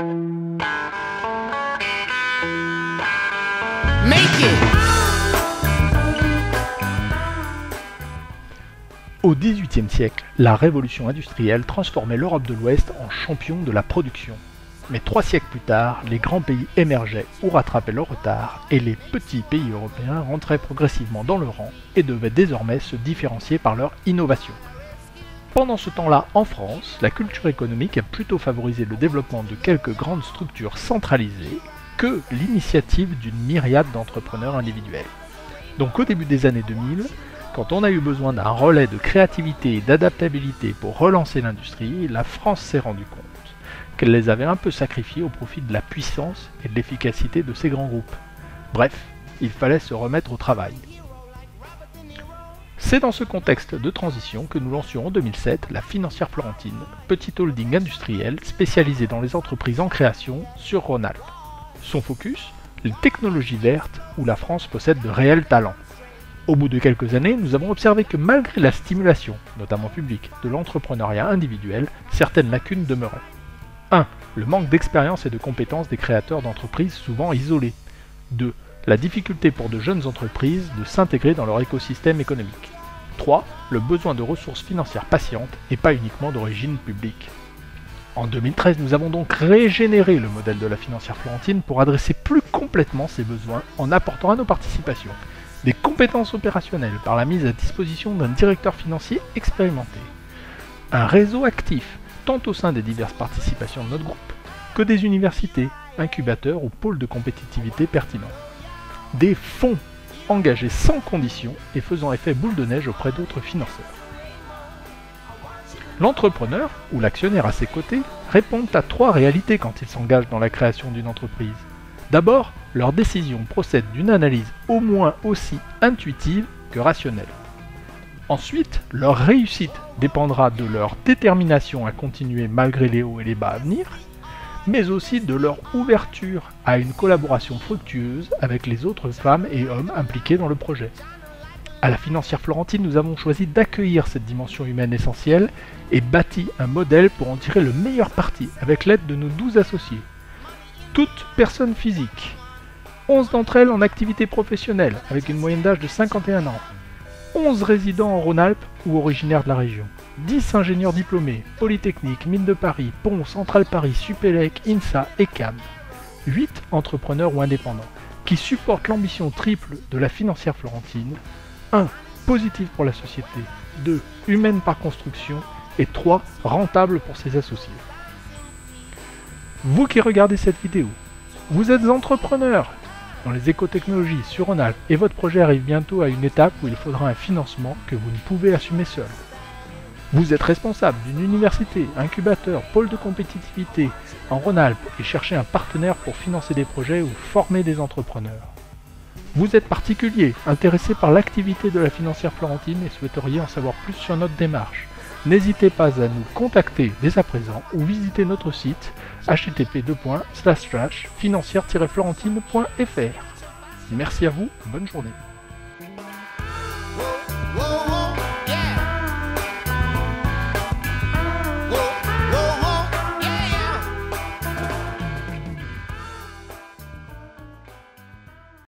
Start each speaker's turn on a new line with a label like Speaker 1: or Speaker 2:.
Speaker 1: Make it.
Speaker 2: Au XVIIIe siècle, la révolution industrielle transformait l'Europe de l'Ouest en champion de la production. Mais 3 siècles plus tard, les grands pays émergeaient ou rattrapaient leur retard, et les petits pays européens rentraient progressivement dans le rang et devaient désormais se différencier par leur innovation. Pendant ce temps-là, en France, la culture économique a plutôt favorisé le développement de quelques grandes structures centralisées que l'initiative d'une myriade d'entrepreneurs individuels. Donc au début des années 2000, quand on a eu besoin d'un relais de créativité et d'adaptabilité pour relancer l'industrie, la France s'est rendue compte qu'elle les avait un peu sacrifiés au profit de la puissance et de l'efficacité de ces grands groupes. Bref, il fallait se remettre au travail. C'est dans ce contexte de transition que nous lancions en 2007 la Financière Florentine, petit holding industriel spécialisé dans les entreprises en création sur Rhône-Alpes. Son focus, les technologies vertes où la France possède de réels talents. Au bout de quelques années, nous avons observé que malgré la stimulation, notamment publique, de l'entrepreneuriat individuel, certaines lacunes demeuraient. 1. Le manque d'expérience et de compétences des créateurs d'entreprises souvent isolés. 2. La difficulté pour de jeunes entreprises de s'intégrer dans leur écosystème économique. 3. Le besoin de ressources financières patientes et pas uniquement d'origine publique. En 2013, nous avons donc régénéré le modèle de la Financière Florentine pour adresser plus complètement ces besoins en apportant à nos participations des compétences opérationnelles par la mise à disposition d'un directeur financier expérimenté, un réseau actif tant au sein des diverses participations de notre groupe que des universités, incubateurs ou pôles de compétitivité pertinents, des fonds engagés sans condition et faisant effet boule de neige auprès d'autres financeurs. L'entrepreneur, ou l'actionnaire à ses côtés, répondent à 3 réalités quand ils s'engagent dans la création d'une entreprise. D'abord, leur décision procède d'une analyse au moins aussi intuitive que rationnelle. Ensuite, leur réussite dépendra de leur détermination à continuer malgré les hauts et les bas à venir, mais aussi de leur ouverture à une collaboration fructueuse avec les autres femmes et hommes impliqués dans le projet. À la Financière Florentine, nous avons choisi d'accueillir cette dimension humaine essentielle et bâti un modèle pour en tirer le meilleur parti avec l'aide de nos 12 associés. Toutes personnes physiques, 11 d'entre elles en activité professionnelle avec une moyenne d'âge de 51 ans, 11 résidents en Rhône-Alpes ou originaires de la région, 10 ingénieurs diplômés, Polytechnique, Mines de Paris, Pont, Centrale Paris, Supélec, INSA et CAM, 8 entrepreneurs ou indépendants qui supportent l'ambition triple de la Financière Florentine, 1. Positive pour la société, 2. Humaine par construction et 3. Rentable pour ses associés. Vous qui regardez cette vidéo, vous êtes entrepreneur dans les écotechnologies sur Rhône-Alpes et votre projet arrive bientôt à une étape où il faudra un financement que vous ne pouvez assumer seul. Vous êtes responsable d'une université, incubateur, pôle de compétitivité en Rhône-Alpes et cherchez un partenaire pour financer des projets ou former des entrepreneurs. Vous êtes particulier, intéressé par l'activité de la Financière Florentine et souhaiteriez en savoir plus sur notre démarche. N'hésitez pas à nous contacter dès à présent ou visiter notre site http://financière-florentine.fr. Merci à vous, bonne journée.